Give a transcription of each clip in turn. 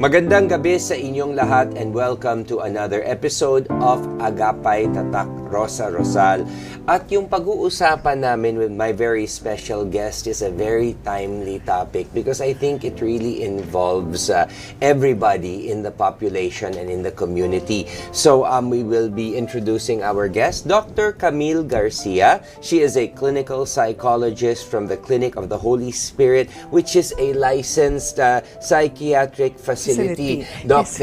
Magandang gabi sa inyong lahat and welcome to another episode of Agapay Tatak Rosa Rosal. At yung pag-uusapan namin with my very special guest is a very timely topic because I think it really involves everybody in the population and in the community. So we will be introducing our guest, Dr. Camille Garcia. She is a clinical psychologist from the Clinic of the Holy Spirit, which is a licensed psychiatric facility. Doc, yes.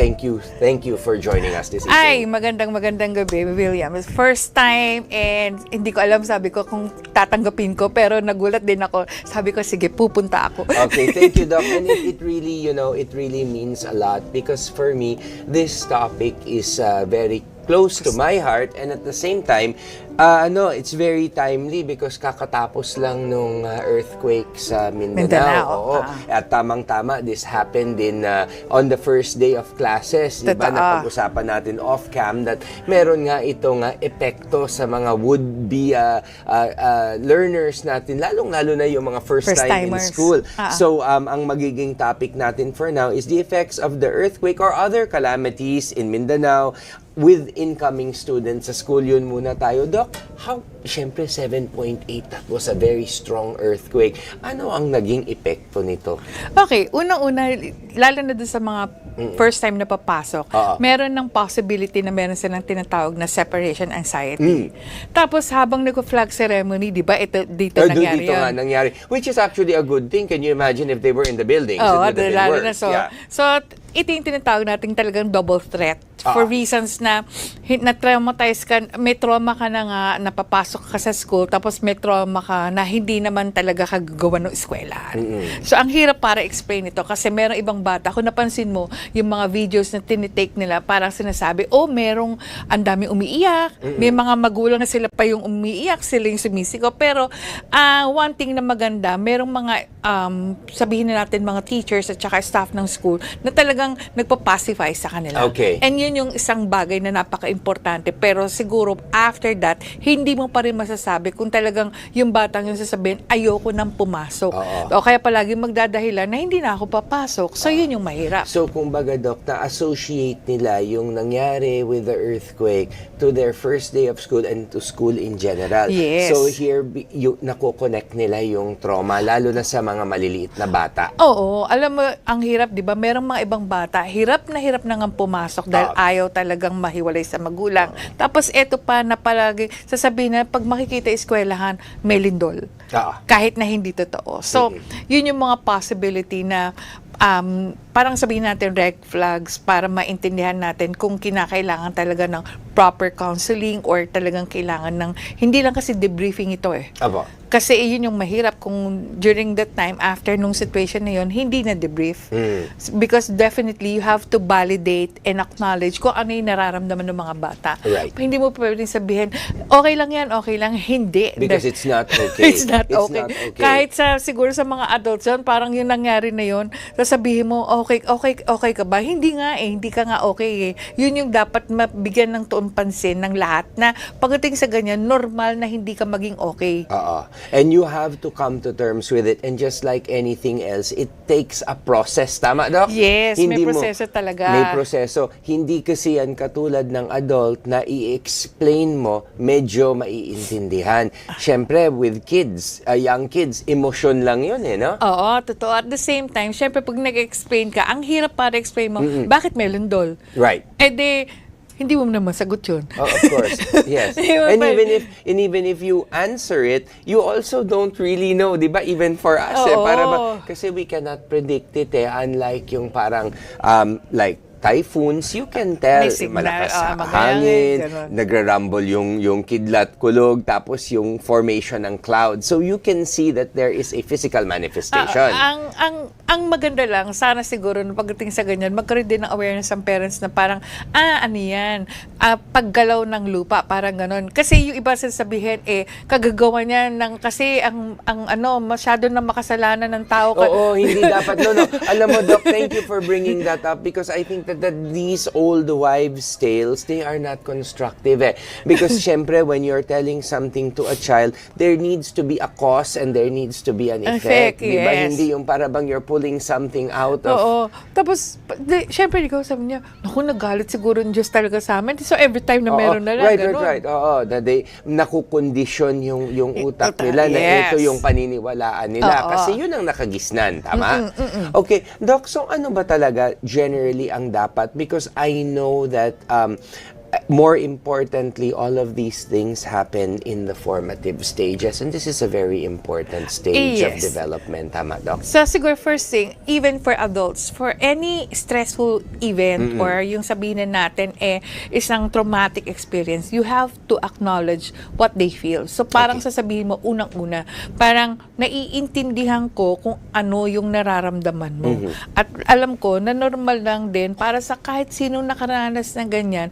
Thank you for joining us this evening. Magandang gabi, William. First time and hindi ko alam, sabi ko kung tatanggapin ko, pero nagulat din ako. Sabi ko, sige, pupunta ako. Okay, thank you, Doc. And it really, it really means a lot because for me, this topic is very close to my heart, and at the same time, it's very timely because kakatapos lang nung earthquake sa Mindanao. Oo. At tamang-tama, this happened on the first day of classes. Diba? Napag-usapan natin off-cam that meron nga itong epekto sa mga would-be learners natin, lalong-lalo na yung mga first time in school. So, ang magiging topic natin for now is the effects of the earthquake or other calamities in Mindanao with incoming students sa school. Yun muna tayo. Doc, syempre 7.8, that was a very strong earthquake. Ano ang naging epekto nito? Okay, unang-una, lalo na doon sa mga first time na papasok, meron ng possibility na meron silang tinatawag na separation anxiety. Tapos habang nag-flag ceremony, di ba, dito nangyari dito nga nangyari. Which is actually a good thing. Can you imagine if they were in the buildings? Lalo na so. Yeah. So, ito yung tinatawag natin talagang double threat for reasons na na-traumatize ka, may trauma ka na nga, napapasok ka sa school, tapos may trauma ka na hindi naman talaga kagagawa ng eskwelahan. So, ang hirap para explain ito kasi merong ibang bata, kung napansin mo, yung mga videos na tinitake nila, parang sinasabi, merong ang dami umiiyak, may mga magulang na sila pa yung umiiyak, sila yung sumisigaw, pero one thing na maganda, merong mga, sabihin na natin, mga teachers at saka staff ng school na talagang nagpa-pacify sa kanila. Okay. And yun yung isang bagay na napaka-importante. Pero siguro, after that, hindi mo pa rin masasabi kung talagang yung batang yung sasabihin, ayoko nang pumasok. O kaya palagi magdadahilan na hindi na ako papasok. So, yun yung mahirap. So, kumbaga, Doc, na-associate nila yung nangyari with the earthquake to their first day of school and to school in general. Yes. So, here, nako-connect nila yung trauma, lalo na sa mga maliliit na bata. Oo. Alam mo, ang hirap, di ba? Merong mga ibang bata, hirap na nga pumasok dahil ayaw talagang mahiwalay sa magulang. Tapos, eto pa na palagi, sasabihin na, pag makikita eskwelahan, may lindol. Kahit na hindi totoo. So, yun yung mga possibility na parang sabihin natin red flags para maintindihan natin kung kinakailangan talaga ng proper counseling or talagang kailangan ng, hindi lang kasi debriefing ito Kasi yun yung mahirap kung during that time, after nung situation na yun, hindi na debrief. Because definitely, you have to validate and acknowledge kung ano yung nararamdaman ng mga bata. Right. Hindi mo pwedeng sabihin, okay lang yan, okay lang. Hindi. Because it's not okay. It's not okay. Kahit siguro sa mga adults yun, parang yung nangyari na yun, sasabihin mo, okay ka ba? Hindi nga hindi ka nga okay Yun yung dapat mabigyan ng tuon pansin ng lahat na pagdating sa ganyan, normal na hindi ka maging okay. And you have to come to terms with it. And just like anything else, it takes a process. Tama, Doc? Yes, may proseso talaga. May proseso. Hindi kasi yan katulad ng adult na i-explain mo, medyo maiintindihan. Siyempre, with kids, young kids, emosyon lang yun no? Oo, totoo. At the same time, siyempre, pag nag-explain ka, ang hirap para explain mo, bakit may lindol? Right. Hindi mo naman sagot yun. Of course. Yes. And even if you answer it, you also don't really know, 'di ba? Even for us, kasi we cannot predict it unlike yung parang like typhoons, you can tell, malakas ang hangin, nagra-rumble yung kidlat kulog, tapos yung formation ng cloud. So you can see that there is a physical manifestation. Ang maganda lang, sana siguro, pagdating sa ganyan, magkaroon din ng awareness ng parents na parang, ano yan, paggalaw ng lupa, parang ganon. Kasi yung iba sasabihin, kagagawa niya kasi masyado na makasalanan ng tao. Oo, hindi dapat. No. Alam mo, Doc, thank you for bringing that up because I think that these old wives' tales, they are not constructive Because syempre, when you're telling something to a child, there needs to be a cause and there needs to be an effect. Diba? Yes. Hindi yung parabang you're pulling something out of... Oo. Tapos, syempre, ikaw sabi niya, naku, nagalit siguro yung Diyos talaga sa amin. So, every time na meron na lang, ganun. Right. Oo. Nakukondisyon yung utak nila na ito yung paniniwalaan nila. Kasi yun ang nakagisnan. Tama? Okay. Doc, so ano ba talaga generally ang dapat? Because I know that more importantly, all of these things happen in the formative stages, and this is a very important stage of development. Tama, Doc? So, siguro first thing, even for adults, for any stressful event or yung sabihin natin isang traumatic experience, you have to acknowledge what they feel. So, parang sasabihin mo, unang-una, parang naiintindihan ko kung ano yung nararamdaman mo. At alam ko na normal lang din para sa kahit sinong nakaranas ng ganyan,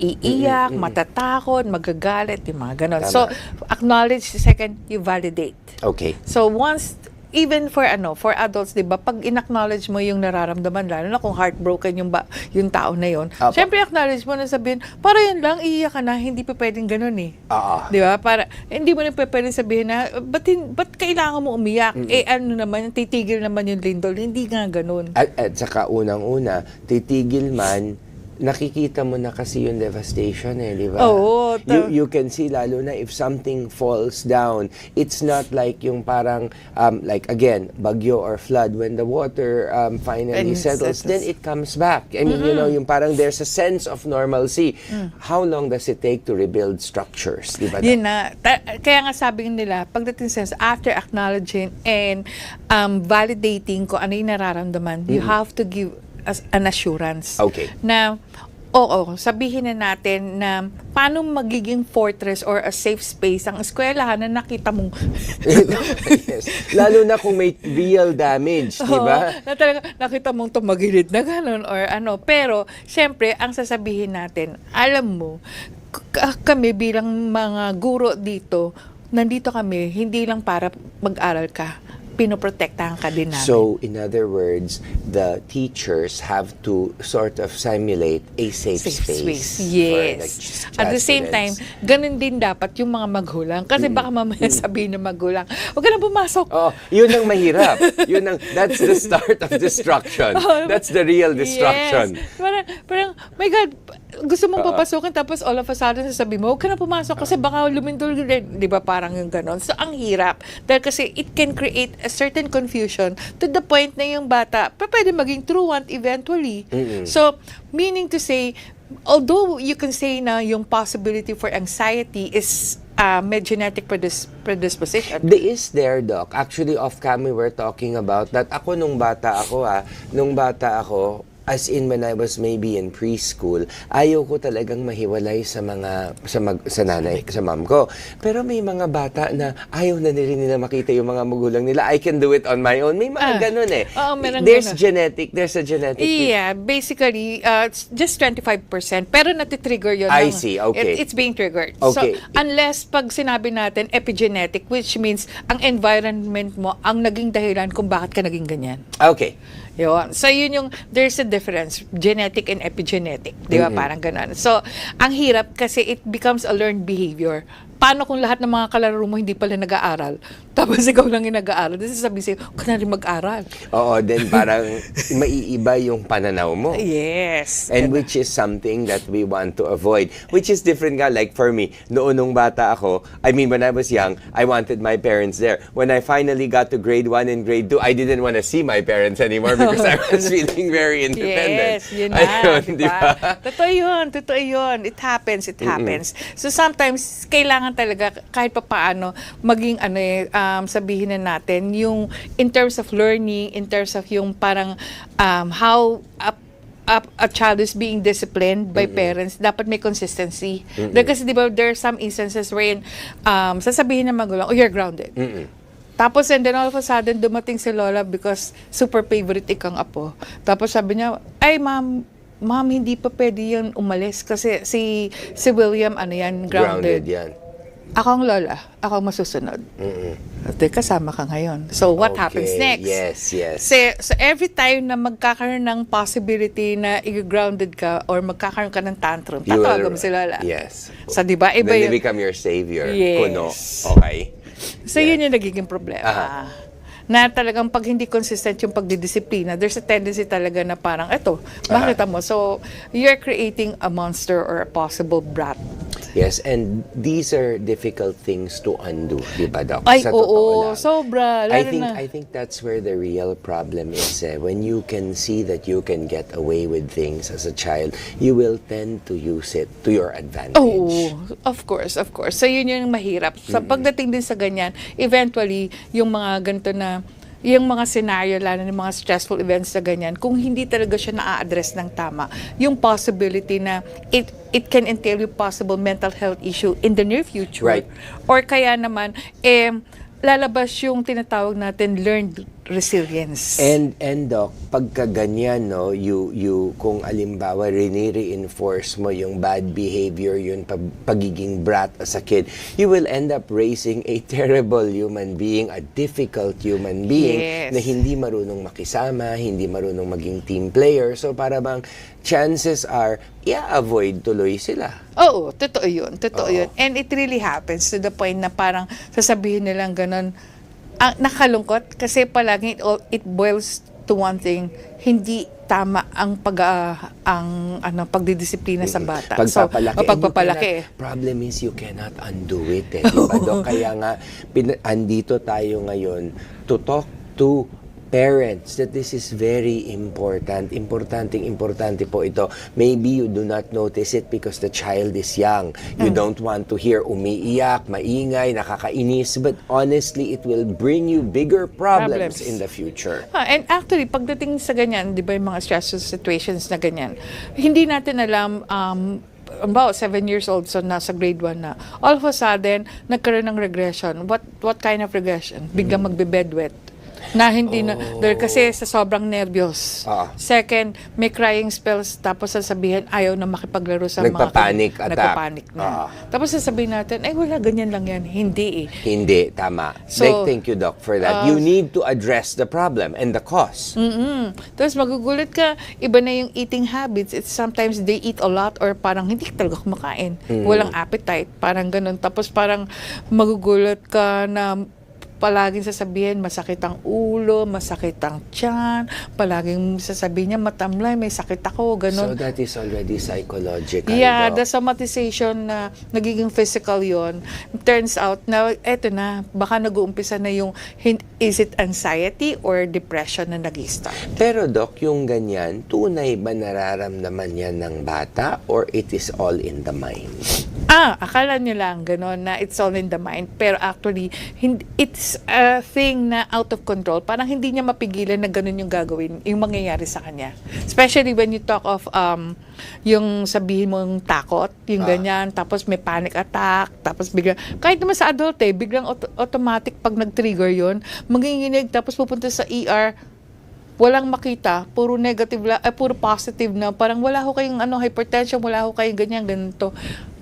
iiyak, matatakot, magagalit, yung mga ganon. So, acknowledge. Second, you validate. Okay. So, once, even for adults, 'di ba, pag in-acknowledge mo yung nararamdaman, lalo na kung heartbroken yung tao na yon. Syempre acknowledge mo na sabihin, para yan lang, iiyak ka na, hindi pa pwedeng ganoon 'Di ba? Para hindi mo na pwedeng sabihin na ba't kailangan mo umiyak? Ano naman, titigil naman yung lindol, hindi nga ganoon. At saka unang-una, titigil man, nakikita mo na kasi yung devastation di ba? Oo. You can see, lalo na if something falls down, it's not like yung parang, like again, bagyo or flood, when the water finally settles, then it comes back. I mean, yung parang there's a sense of normalcy. How long does it take to rebuild structures? Di ba? Yun na. Kaya nga sabi nila, pagdating sa after acknowledging and validating ko ano yung nararamdaman, you have to give an assurance. Okay. Na, oo, sabihin na natin na paano magiging fortress or a safe space ang eskwelahan na nakita mong Yes. Lalo na kung may real damage, di ba? Oo, na talaga nakita mong tumagilid na gano'n or ano. Pero, syempre, ang sasabihin natin, alam mo, kami bilang mga guro dito, nandito kami, hindi lang para mag-aral ka. Pinoprotektahan ka din namin. So, in other words, the teachers have to sort of simulate a safe space. Yes. At the same time, ganun din dapat yung mga magulang. Kasi baka mamaya sabihin ng magulang, huwag ka na pumasok. Oh, yun ang mahirap. That's the start of destruction. That's the real destruction. Yes. Parang, my God, gusto mong papasukin tapos all of a sudden sasabihin mo, huwag ka na pumasok kasi baka lumindol. Di ba parang yung ganon? So, ang hirap. Dahil kasi it can create a certain confusion to the point na yung bata pwede maging truant eventually. So, meaning to say, although you can say na yung possibility for anxiety is may genetic predisposition. There is there, Doc. Actually, off-cam we were talking about that. Ako nung bata ako, as in when I was maybe in preschool, ayaw ko talagang mahiwalay sa nanay, sa mom ko. Pero may mga bata na ayaw na nila makita yung mga magulang nila. I can do it on my own. May mga ganun eh. There's a genetic. Yeah, basically, it's just 25%. Pero natitrigger yun. I see, okay. It's being triggered. Okay. So, unless pag sinabi natin epigenetic, which means ang environment mo ang naging dahilan kung bakit ka naging ganyan. Okay. Yun. So, yun yung, there's a difference, genetic and epigenetic. Di ba? Parang ganun. So, ang hirap kasi it becomes a learned behavior. Paano kung lahat ng mga kalaro mo hindi pala nag-aaral? Tapos ikaw lang yung nag-aaral. Tapos sasabihin sa'yo, huwag ka na rin mag-aaral. Oo, then parang maiiba yung pananaw mo. Yes. And which is something that we want to avoid. Which is different nga, like for me, noon nung bata ako, I mean, when I was young, I wanted my parents there. When I finally got to grade 1 and grade 2, I didn't want to see my parents anymore because I was feeling very independent. Yes, yun na, Ayun, diba? Totoo yun. It happens. So sometimes, kailangan talaga kahit papaano maging sabihin na natin yung in terms of learning, in terms of yung parang how a child is being disciplined by parents, dapat may consistency. Dahil kasi diba there are some instances wherein sasabihin ng magulang, oh, you're grounded. Tapos and then all of a sudden dumating si Lola because super favorite ikang apo. Tapos sabi niya, ay ma'am, hindi pa pwede yan umalis kasi si William grounded yan. Ako ang lola, ako ang masusunod. At kasama ka ngayon. So, what happens next? Yes. So, every time na magkakaroon ng possibility na i-grounded ka or magkakaroon ka ng tantrum, tatawagan mo si lola. Yes. So, di ba? Iba Then they yung... become your savior. Yes. Kuno. Okay. So, yun yung nagiging problema. Na talagang pag hindi consistent yung pagdidisiplina, there's a tendency talaga na parang, eto, makita mo. So, you're creating a monster or a possible brat. Yes, and these are difficult things to undo, di ba, Doc? Ay, Sa totoo lang. sobra. I think that's where the real problem is. When you can see that you can get away with things as a child, you will tend to use it to your advantage. Oh, of course. So, yun yung mahirap. So, pagdating din sa ganyan, eventually, yung mga ganito na yung mga scenario, lalo ng mga stressful events na ganyan, kung hindi talaga siya na-address ng tama, yung possibility na it can entail yung possible mental health issue in the near future. Right. Or kaya naman, lalabas yung tinatawag natin learned resilience. And Doc, pagka ganyan, no, you kung alimbawa reinforce mo yung bad behavior, yung pagiging brat as a kid, you will end up raising a terrible human being, a difficult human being na hindi marunong makisama, hindi marunong maging team player. So para bang chances are, avoid tuloy sila. Oo, totoo yun. And it really happens to the point na parang sasabihin nilang ganun, nakalungkot kasi palagi it boils to one thing, hindi tama ang pagdidisiplina sa bata. Pagpapalaki. Problem is you cannot undo it. Diba, Dok? Kaya nga, andito tayo ngayon to talk to parents, that this is very important. Importante po ito. Maybe you do not notice it because the child is young. You don't want to hear umiiyak, maingay, nakakainis, but honestly, it will bring you bigger problems in the future. And actually, pagdating sa ganyan, di ba yung mga stressful situations na ganyan, hindi natin alam, about 7 years old, so nasa grade 1 na. All of a sudden, nagkaroon ng regression. What kind of regression? Biglang magbe-bedwet. Na hindi na, dahil kasi sa sobrang nervyos. Second, may crying spells, tapos sasabihin, ayaw na makipaglaro sa Nagpapanik mga... attack. Nagpapanik na. Tapos sasabihin natin, wala, ganyan lang yan. Hindi eh. Hindi, tama. So, thank you, Doc, for that. You need to address the problem and the cause. Tapos magugulat ka, iba na yung eating habits. It's sometimes they eat a lot or parang hindi talaga kumakain. Walang appetite, parang ganun. Tapos parang magugulat ka na palaging sasabihin, masakit ang ulo, masakit ang tiyan, palaging sasabihin niya, matamlay, may sakit ako, ganun. So that is already psychological. Yeah, Doc. the somatization na nagiging physical yon. Turns out na, eto na, baka nag-uumpisa na yung, is it anxiety or depression na nag-start? Pero Doc, yung ganyan, tunay ba nararamdaman yan ng bata or it is all in the mind? Akala nyo lang gano'n na it's all in the mind. Pero actually, it's a thing na out of control. Parang hindi niya mapigilan na gano'n yung gagawin, yung mangyayari sa kanya. Especially when you talk of yung sabihin mo yung takot, yung ganyan, tapos may panic attack, tapos biglang, kahit naman sa adult biglang automatic pag nag-trigger yun, manginginig, tapos pupunta sa ER, walang makita, puro negative, puro positive na, parang wala ho kayong hypertension, wala ho kayong ganyan, ganito.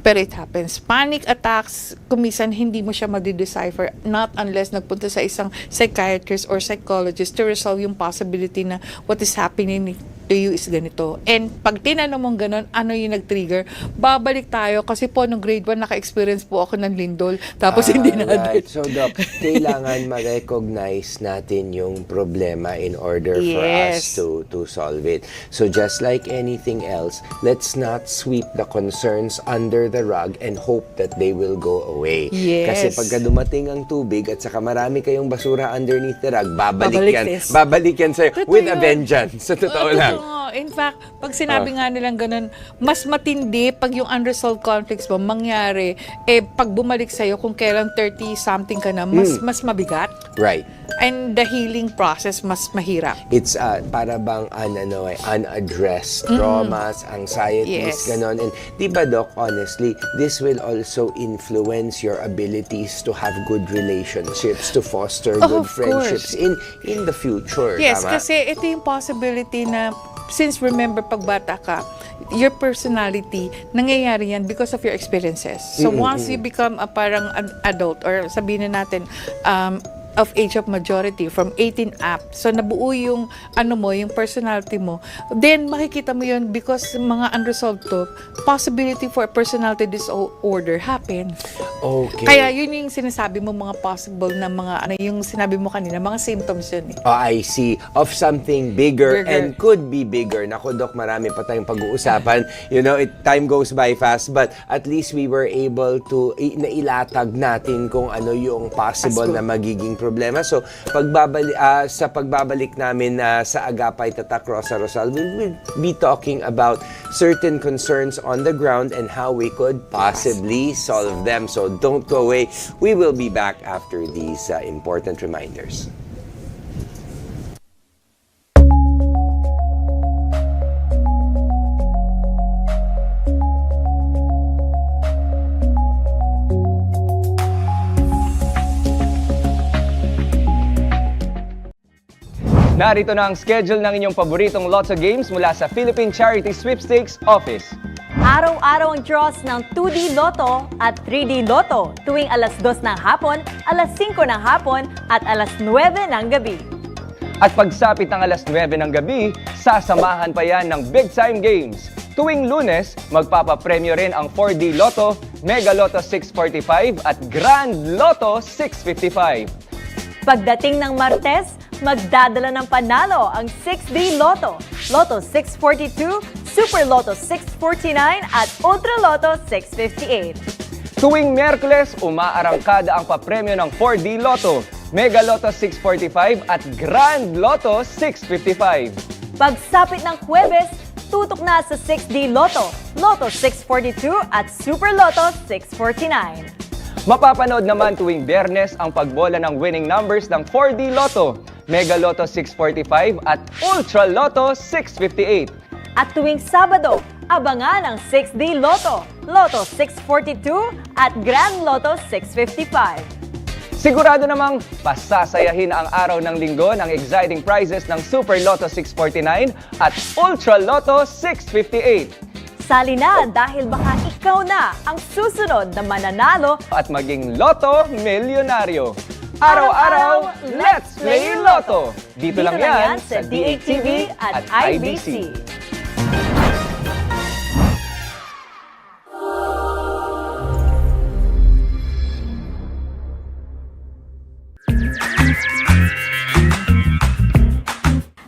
Pero it happens. Panic attacks, kumisan hindi mo siya madi-decipher, not unless nagpunta sa isang psychiatrist or psychologist to resolve yung possibility na what is happening to you is ganito. And pag tinanong mong ganun, ano yung nag-trigger, babalik tayo kasi po nung grade 1 naka-experience po ako ng lindol, tapos hindi na right. So Doc, kailangan ma-recognize natin yung problema in order for us to solve it. So just like anything else, let's not sweep the concerns under the rug and hope that they will go away. Yes. Kasi pagka dumating ang tubig at saka marami kayong basura underneath the rug, babalik yan sa'yo with a vengeance. Sa totoo lang. In fact, pag sinabi nga nilang ganun, mas matindi pag yung unresolved conflicts mo mangyari, pag bumalik sa'yo kung kailan 30-something ka na, mas mabigat. Right. And the healing process mas mahirap. It's para bang unaddressed traumas, anxieties, ganon. And di ba Doc, honestly, this will also influence your abilities to have good relationships, to foster good friendships in the future. Yes, tama? kasi ito yung possibility na, since remember, pag bata ka, your personality, nangyayari yan because of your experiences. So once you become a parang adult, or sabihin na natin, of age of majority, from 18 up, so nabuo yung yung personality mo, then makikita mo yun because mga unresolved to, possibility for personality disorder happen. Okay. Kaya yun yung sinasabi mo, mga possible na mga yung sinabi mo kanina, mga symptoms yun Oh, I see. Of something bigger and could be bigger. Naku, Doc, marami pa tayong pag-uusapan. You know, time goes by fast, but at least we were able to nailatag natin kung ano yung possible na magiging problema. So, sa pagbabalik namin sa Agapay Tatak Rosa Rosal, we will be talking about certain concerns on the ground and how we could possibly solve them. So, don't go away. We will be back after these important reminders. Narito na ang schedule ng inyong paboritong Lotso games mula sa Philippine Charity Sweepstakes Office. Araw-araw ang draws ng 2D Lotto at 3D Lotto tuwing alas 2 ng hapon, alas 5 ng hapon at alas 9 ng gabi. At pagsapit ng alas 9 ng gabi, sasamahan pa yan ng Big Time Games. Tuwing Lunes, magpapapremyo rin ang 4D Lotto, Mega Lotto 645 at Grand Lotto 655. Pagdating ng Martes, magdadala ng panalo ang 6D Lotto, Lotto 642, Super Lotto 649 at Ultra Lotto 658. Tuwing Miyerkules, umaarangkada ang papremyo ng 4D Lotto, Mega Lotto 645 at Grand Lotto 655. Pagsapit ng Huwebes, tutok na sa 6D Lotto, Lotto 642 at Super Lotto 649. Mapapanood naman tuwing Biyernes ang pagbola ng winning numbers ng 4D Lotto, Mega Lotto 645 at Ultra Lotto 658. At tuwing Sabado, abangan ang 6D Lotto, Lotto 642 at Grand Lotto 655. Sigurado namang pasasayahin ang araw ng linggo ng exciting prizes ng Super Lotto 649 at Ultra Lotto 658. Sali na dahil baka ikaw na ang susunod na mananalo. At maging Lotto Milyonaryo. Araw-araw, let's play Lotto! Dito lang yan sa DATV at IBC.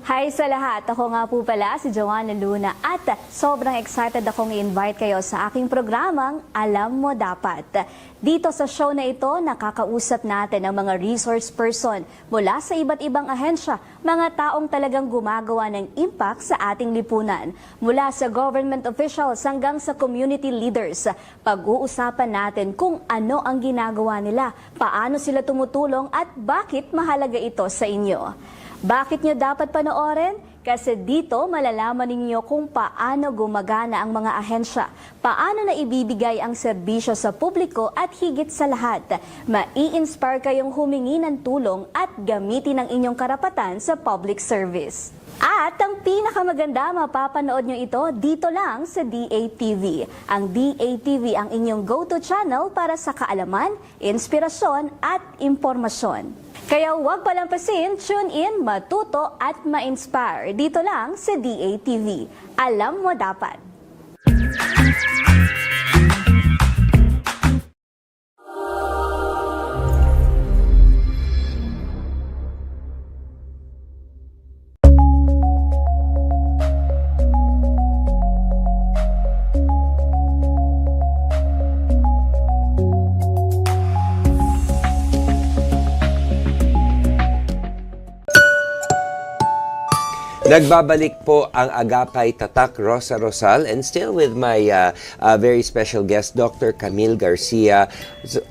Hi sa lahat! Ako nga po pala si Joanna Luna at sobrang excited akong i-invite kayo sa aking programang Alam Mo Dapat. Dito sa show na ito, nakakausap natin ang mga resource person mula sa iba't ibang ahensya, mga taong talagang gumagawa ng impact sa ating lipunan. Mula sa government officials hanggang sa community leaders, pag-uusapan natin kung ano ang ginagawa nila, paano sila tumutulong at bakit mahalaga ito sa inyo. Bakit nyo dapat panoorin? Kasi dito malalaman ninyo kung paano gumagana ang mga ahensya, paano na ibibigay ang serbisyo sa publiko at higit sa lahat, mai-inspire kayong humingi ng tulong at gamitin ang inyong karapatan sa public service. At ang pinakamaganda, mapapanood nyo ito dito lang sa DATV. Ang DATV ang inyong go-to channel para sa kaalaman, inspirasyon at impormasyon. Kaya huwag palampasin, tune in, matuto at ma-inspire dito lang sa DATV. Alam Mo Dapat. Nagbabalik po ang Agapay Tatak Rosa Rosal, and still with my very special guest, Dr. Camille Garcia,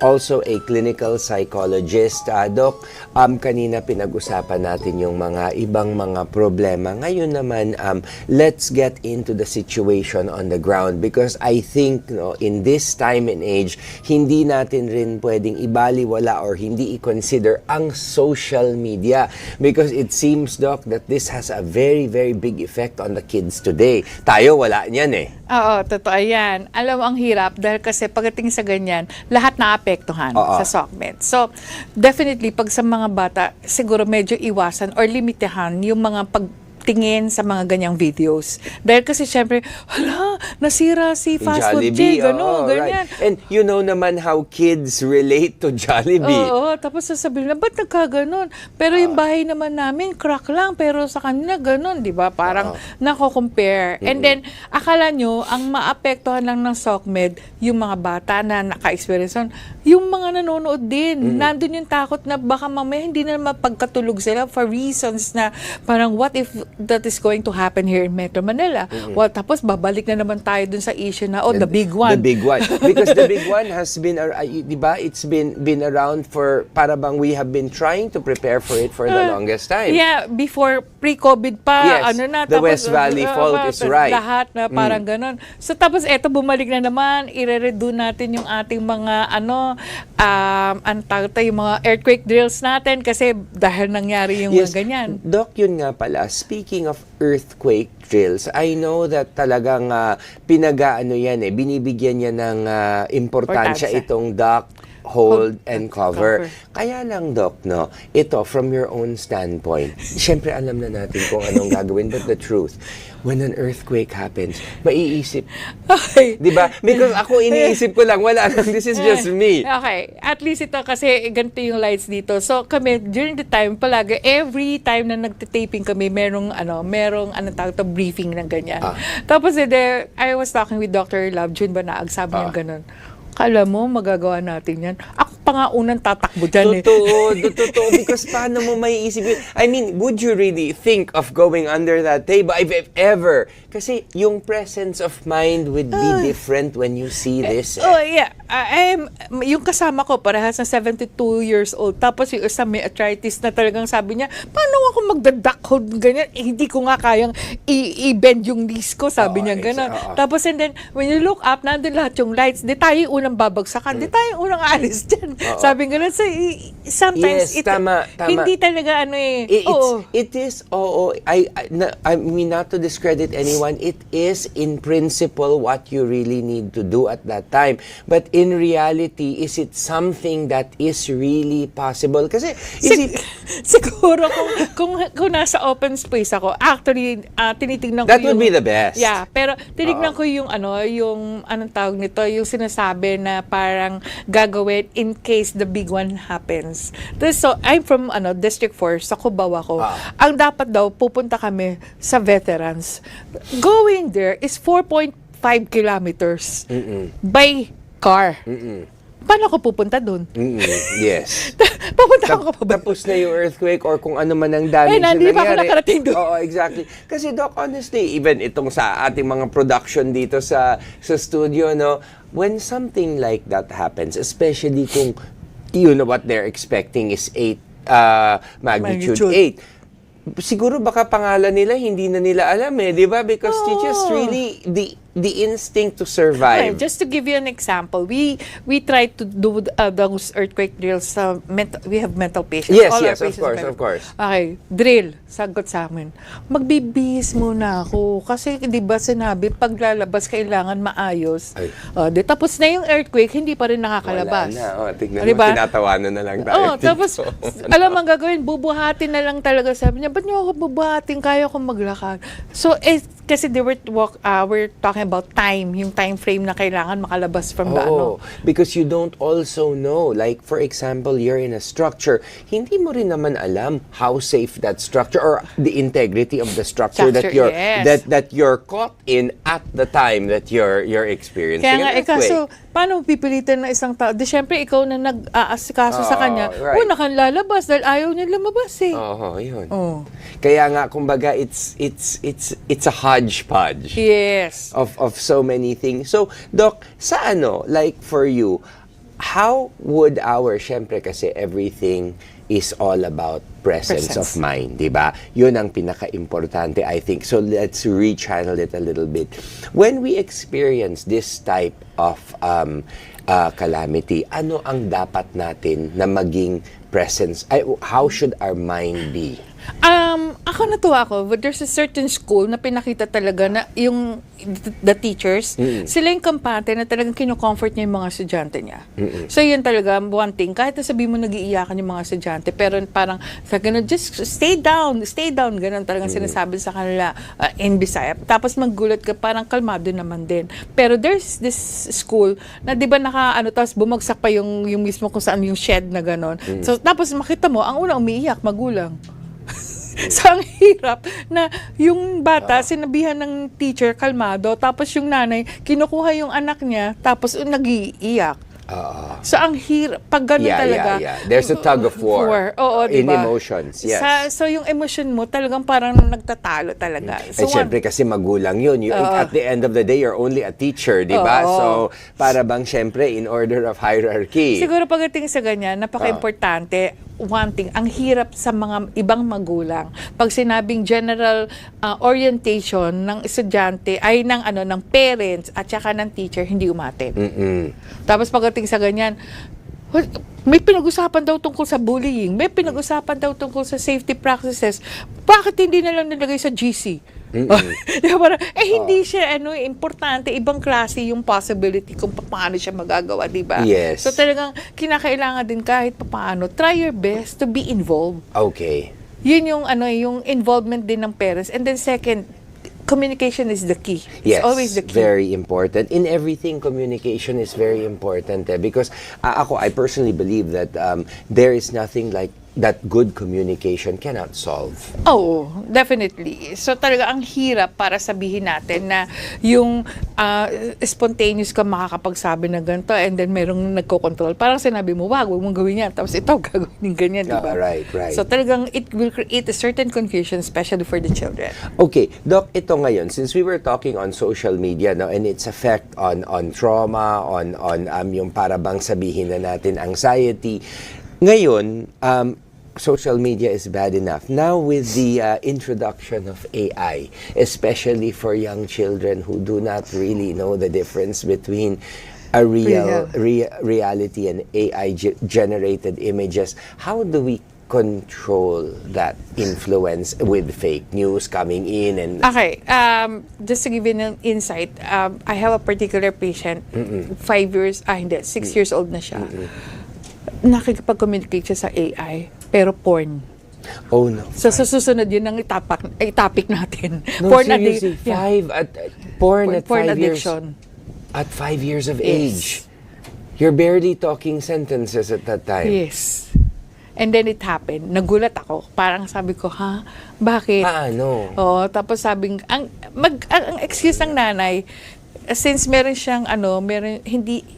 also a clinical psychologist. Doc, kanina pinag-usapan natin yung mga ibang mga problema. Ngayon naman, let's get into the situation on the ground, because I think in this time and age, hindi natin rin pwedeng ibaliwala or hindi i-consider ang social media, because it seems, Doc, that this has a very, very big effect on the kids today. Tayo, wala niyan eh. Oo, totoo yan. Alam mo, ang hirap dahil kasi pagdating sa ganyan, lahat naapektuhan sa SOCMED. So, definitely, pag sa mga bata, siguro medyo iwasan or limitahan yung mga pagtingin sa mga ganyang videos. Dahil kasi syempre, hala, nasira si fast food chain, gano'n, ganyan. Right. And you know naman how kids relate to Jollibee. Oo, tapos sasabihin na, ba't nagkaganon? Pero yung bahay naman namin, crack lang, pero sa kanila ganon, di ba? Parang nako-compare. And then, akala nyo, ang maapektuhan lang ng SOCMED, yung mga bata na naka-experience nun, yung mga nanonood din. Nandun yung takot na baka mamaya hindi na mapagkatulog sila for reasons na parang what if that is going to happen here in Metro Manila? Well, tapos babalik na naman tayo dun sa issue na, the big one. The big one. Because the big one has been, di ba, it's been around for, para bang we have been trying to prepare for it for the longest time. Yeah, before pre-COVID pa, Yes, ano na. the tapos, West Valley fault is right. Lahat na parang ganon. So tapos eto bumalik na naman, ire-redo natin yung ating mga yung mga earthquake drills natin kasi dahil nangyari yung mga ganyan. Doc, yun nga pala, speaking of earthquake drills, I know that talagang binibigyan niya ng importansya itong duck, hold, and cover. Kaya lang, Doc, ito, from your own standpoint, syempre alam na natin kung anong gagawin, but the truth, when an earthquake happens, maiisip. Okay. Di ba? Because ako iniisip ko lang, wala lang, this is just me. Okay. At least ito kasi ganito yung lights dito. So kami, during the time, palagi, every time na nagtitaping kami, merong briefing ng ganyan. Tapos I was talking with Dr. Love June Banaag, sabi niya ganun. Kala mo, magagawa natin yan. Ako pa nga unang tatakbo dyan eh. Totoo. Because paano mo may isip yun? I mean, would you really think of going under that table if ever? Kasi yung presence of mind would be different when you see this. Oh, yeah. Yung kasama ko, parehas na 72 years old. Tapos yung isang may arthritis na talagang sabi niya, paano ako magda-duck hold ganyan? Hindi ko nga kayang i-bend yung knees ko, sabi niya gano'n. Tapos and then, when you look up, nandun lahat yung lights, di tayo yung unang babagsakan, di tayo yung unang alis dyan. Sabi nga so, sometimes, yes, tama. hindi talaga It is, I mean, not to discredit anyone, it is in principle what you really need to do at that time. But in reality, is it something that is really possible? Kasi, siguro kung nasa open space ako, actually, tinitignan ko that would be the best. Yeah, pero tinignan ko yung anong tawag nito, yung sinasabi na parang gagawin in case the big one happens. So, I'm from District 4, sa Cubao ako. Ang dapat daw, pupunta kami sa veterans. Going there is 4.5 kilometers by car. Paano ako pupunta doon? Yes. Pupunta ako pa ba? Tapos na yung earthquake or kung ano man ang damage na hindi nangyari. pa ako nakarating doon. Oo, exactly. Kasi Doc, honestly, even itong sa ating mga production dito sa studio, no, when something like that happens, especially kung what they're expecting is 8, magnitude 8. Siguro baka pangalan nila, hindi na nila alam di ba? Because you just really, the instinct to survive. Okay, just to give you an example, we try to do those earthquake drills. We have mental patients. Yes, All our yes, of patients course, of course. Okay, drill. Sagot sa amin. Magbibihis muna ako. Kasi di ba sinabi, pag lalabas, kailangan maayos. Tapos na yung earthquake, hindi pa rin nakakalabas. Wala na. Tignan Diba? mo, tinatawanan na lang tayo. Tapos, alam ang gagawin, bubuhatin na lang talaga. Sabi niya, ba't niyo ako bubuhatin? Kaya akong maglakad. So, kasi we're talking about time, yung time frame na kailangan makalabas from the because you don't also know. Like, for example, you're in a structure, hindi mo rin naman alam how safe that structure or the integrity of the structure that you're caught in at the time that you're experiencing Kaya nga, an earthquake. so, paano pipilitin na isang tao? Di syempre, ikaw na nag-aasikaso sa kanya. Right. Una kang lalabas dahil ayaw niya lumabas eh. Yun. Kaya nga, kumbaga, it's a hodgepodge. Yes. Of so many things. So, Doc, sa like for you, how would syempre kasi everything is all about presence of mind, di ba? Yun ang pinaka-importante, I think. So, let's rechannel it a little bit. When we experience this type of calamity, ano ang dapat natin na maging presence? How should our mind be? Ako natuwa ako, but there's a certain school na pinakita talaga na yung the teachers, sila yung kampante na talagang kinocomfort niya yung mga estudyante niya. So yun talaga, one thing, kahit na sabihin mo nag-iiyakan yung mga estudyante, pero parang sa ganun, just stay down, ganun talagang sinasabi sa kanila in Bisaya. Tapos maggulat ka, parang kalmado naman din. Pero there's this school na di ba tapos bumagsak pa yung mismo kung saan yung shed na ganun. So tapos makita mo, ang unang umiiyak, magulang. So, ang hirap na yung bata, sinabihan ng teacher, kalmado, tapos yung nanay, kinukuha yung anak niya, tapos nag-iiyak. So, ang hirap. Pag gano'n talaga. There's a tug of war. In diba? emotions, yes. So, yung emotion mo, talagang parang nagtatalo talaga. So, syempre kasi magulang yun. At the end of the day, you're only a teacher, di ba? So, para bang syempre, in order of hierarchy. Siguro pagdating sa ganyan, napaka-importante, one thing, ang hirap sa mga ibang magulang. Pag sinabing general orientation ng estudyante, ay ng parents at saka ng teacher, hindi umatin. Tapos pagdating sa ganyan, may pinag-usapan daw tungkol sa bullying, may pinag-usapan daw tungkol sa safety practices. Bakit hindi na lang nilagay sa GC? Hindi siya importante, ibang klase yung possibility kung paano siya magagawa, di ba? Yes. So talagang kinakailangan din kahit paano, try your best to be involved. Okay. Yun yung yung involvement din ng parents. And then second, communication is the key. It's always the key. Very important. In everything, communication is very important because I personally believe that there is nothing like that good communication cannot solve. Oo, definitely. So talaga ang hirap para sabihin natin na yung spontaneous ka makakapagsabi na ganito and then merong nagko-control. Parang sinabi mo, wag mong gawin yan. Tapos ito, gagawin ganyan, di ba? Right. So talagang it will create a certain confusion, especially for the children. Okay, Doc, ito ngayon, since we were talking on social media, no, and its effect on trauma, on yung para bang sabihin na natin anxiety, ngayon, social media is bad enough. Now with the introduction of AI, especially for young children who do not really know the difference between a reality and AI generated images, how do we control that influence with fake news coming in? And Okay, just to give you an insight, I have a particular patient, 6 years old na siya. Nakikipag-communicate siya sa AI, pero porn. oh no. So sa susunod yun ang topic natin. No, Porn seriously, porn at porn 5 years. addiction. At 5 years of Yes. age. You're barely talking sentences at that time. Yes. And then it happened. Nagulat ako. Parang sabi ko, ha? Bakit? Paano? Oo, tapos sabing, ang excuse ng nanay, since meron siyang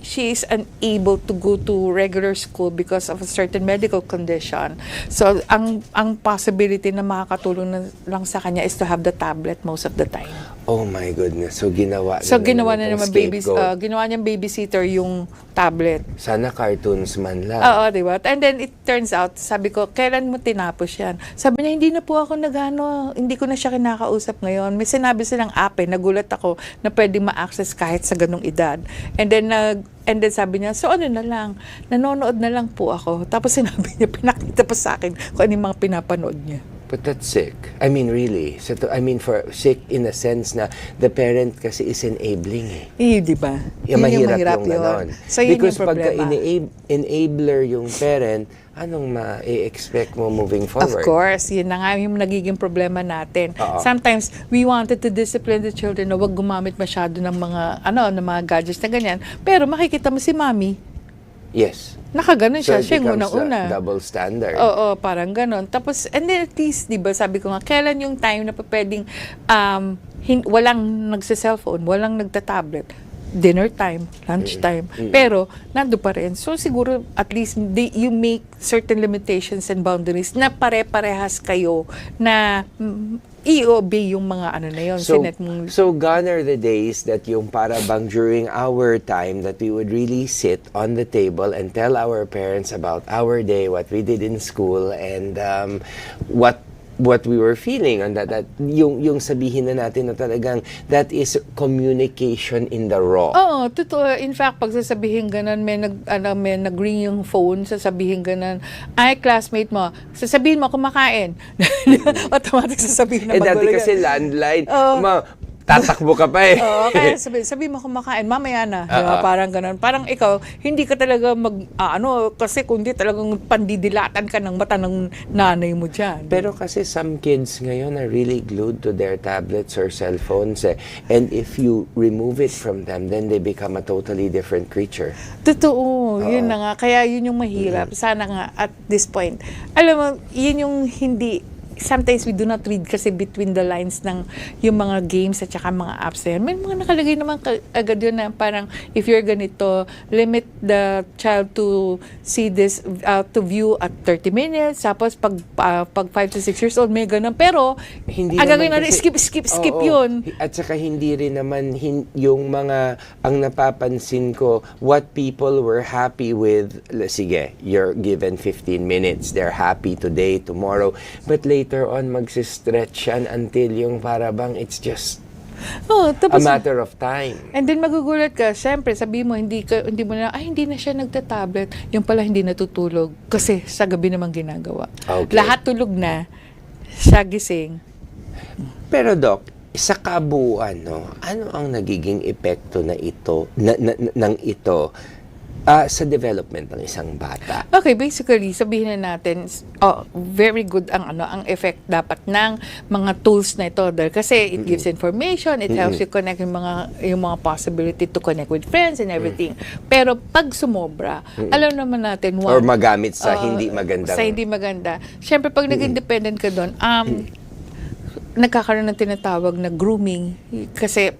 she is unable to go to regular school because of a certain medical condition. So ang possibility na makakatulong na lang sa kanya is to have the tablet most of the time. Oh my goodness. So ginawa Ginawa na itong naman scapegoat. ginawa niyang babysitter yung tablet. Sana cartoons man lang. Oo, di ba? And then it turns out, sabi ko, kailan mo tinapos yan? Sabi niya, hindi na po ako hindi ko na siya kinakausap ngayon. May sinabi silang app nagulat ako na pwede ma-access kahit sa ganung edad. And then sabi niya, so ano na lang, nanonood na lang po ako. Tapos sinabi niya, pinakita pa sa akin kung ano yung mga pinapanood niya. But that's sick. I mean, really. So for sick in a sense na the parent kasi is enabling Di ba? Yung Yun mahirap yung ganon. So yun Because yung pagka problema. enabler yung parent, anong ma-expect mo moving forward? Of course, yun na nga yung nagiging problema natin. Sometimes, we wanted to discipline the children na wag gumamit masyado ng mga gadgets na ganyan. Pero makikita mo si mommy, Yes. nakaganon So siya. it Siya yung becomes a unang-una. double standard. Oo, parang ganon. Tapos, and then at least, di ba, sabi ko nga, kailan yung time na pa pwedeng walang nagsa-cellphone, walang nagta-tablet? Dinner time, lunch time. Pero, nando pa rin. So, siguro, at least, you make certain limitations and boundaries na pare-parehas kayo na i-obey yung mga na yun. So gone are the days that yung para bang during our time that we would really sit on the table and tell our parents about our day, what we did in school, and what we were feeling, and that yung sabihin na natin na talagang that is communication in the raw. Oo, totoo. In fact, pag sasabihin ganun, may nag-ring yung phone, sasabihin ganun, ay, classmate mo, sasabihin mo, kumakain. Automatic sasabihin na Dati magulo kasi yan. landline, tatakbo ka pa eh. Oo, kaya sabi mo kumakain, mamaya na. Diba? Parang ganun. Parang ikaw, hindi ka talaga kasi kundi talagang pandidilatan ka ng mata ng nanay mo dyan. Pero kasi some kids ngayon are really glued to their tablets or cell phones and if you remove it from them, then they become a totally different creature. Totoo, yun na nga. Kaya yun yung mahirap. Sana nga at this point. Alam mo, yun yung sometimes we do not read kasi between the lines ng yung mga games at saka mga apps na yan. May mga nakalagay naman agad yun na parang if you're ganito, limit the child to see this, to view at 30 minutes. Tapos pag 5 to 6 years old, may ganun. Pero, hindi agagawin naman na kasi- skip Oo. yun. At saka hindi rin naman yung mga, ang napapansin ko, what people were happy with, sige, you're given 15 minutes, they're happy today, tomorrow, but later on, magsistretch yan until yung para bang it's just Oh, a tapos, matter of time. and then magugulat ka, syempre, sabi mo, hindi na siya nagta-tablet. Yung pala hindi natutulog. Kasi sa gabi naman ginagawa. Okay. Lahat tulog na, siya gising. Pero Doc, sa kabuuan, no, ano ang nagiging epekto na ito ng ito sa development ng isang bata? Okay, basically, sabihin na natin, very good ang effect dapat ng mga tools na ito. Dahil kasi it gives information, it helps you connect yung mga possibility to connect with friends and everything. Pero pag sumobra, alam naman natin, Or magamit sa hindi magandang... Sa hindi maganda. Siyempre, pag naging dependent ka doon, nagkakaroon ng tinatawag na grooming. Kasi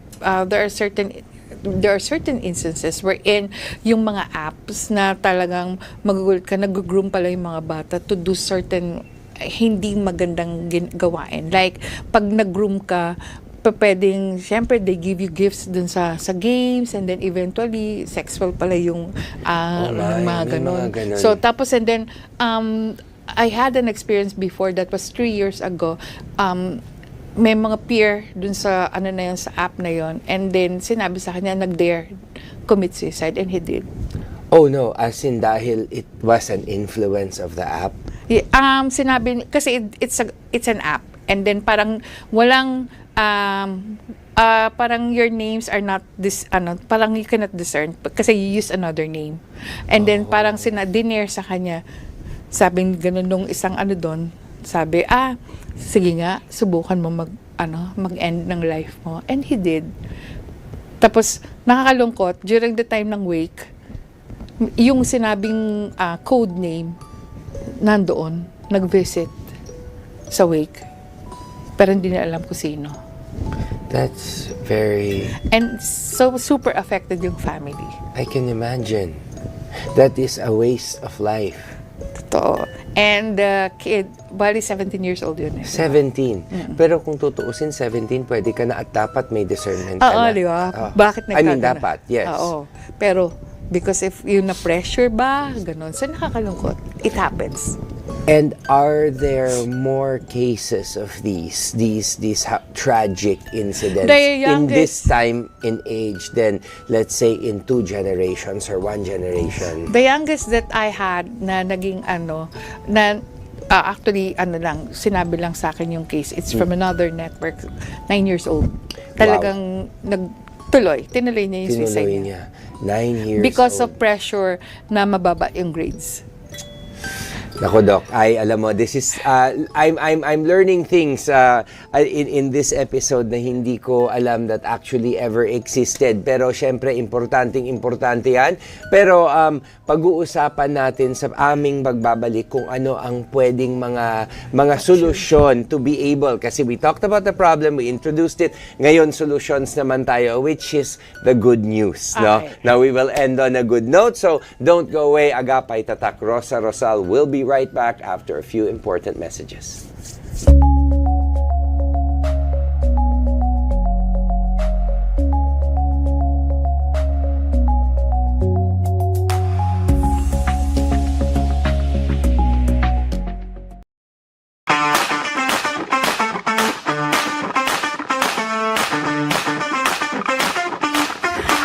there are certain instances wherein yung mga apps na talagang magugulat ka, nag-groom pala yung mga bata to do certain hindi magandang gawain. Like, pag nag-groom ka, pwedeng, syempre, they give you gifts dun sa games, and then eventually, sexual pala yung mga ganon. So, tapos, and then, I had an experience before that was 3 years ago. May mga peer dun sa na yun, sa app na yon, and then sinabi sa kanya nag-dare commit suicide, and he did. Oh no, as in dahil it was an influence of the app? Yeah, sinabi kasi it's an app, and then parang walang parang your names are not this parang you cannot discern kasi you use another name, and then parang dinare sa kanya, sabing ganun nung isang doon, sabi sige nga, subukan mo mag-end ng life mo. And he did. Tapos, nakakalungkot, during the time ng wake, yung sinabing code name, nandoon, nag-visit sa wake. Pero hindi na alam kung sino. That's very... And so, super affected yung family. I can imagine. That is a waste of life. Totoo. And the kid, bali 17 years old yun. 17. Pero kung tutuusin, 17, pwede ka na at dapat may discernment ka na. Oo, di ba? Oh. Bakit I mean, dapat, yes. Oo. Pero, because if yung na-pressure ba, ganun, so nakakalungkot. It happens. And are there more cases of these tragic incidents in this time in age than, let's say, in 2 generations or 1 generation? The youngest that I had na naging actually, sinabi lang sa akin yung case. It's from another network, 9 years old. Talagang tinuloy niya yung suicide niya. 9 years Because old. of pressure na mababa yung grades. Nako, Doc, alam mo, this is I'm learning things in this episode na hindi ko alam that actually ever existed. Pero syempre importante 'yan. Pero pag-uusapan natin sa aming pagbabalik kung ano ang pwedeng mga solusyon to be able, kasi we talked about the problem, we introduced it. Ngayon solutions naman tayo, which is the good news, no? Okay. Now we will end on a good note. So don't go away. Agapay Tatak, Rosa Rosal will be right back after a few important messages.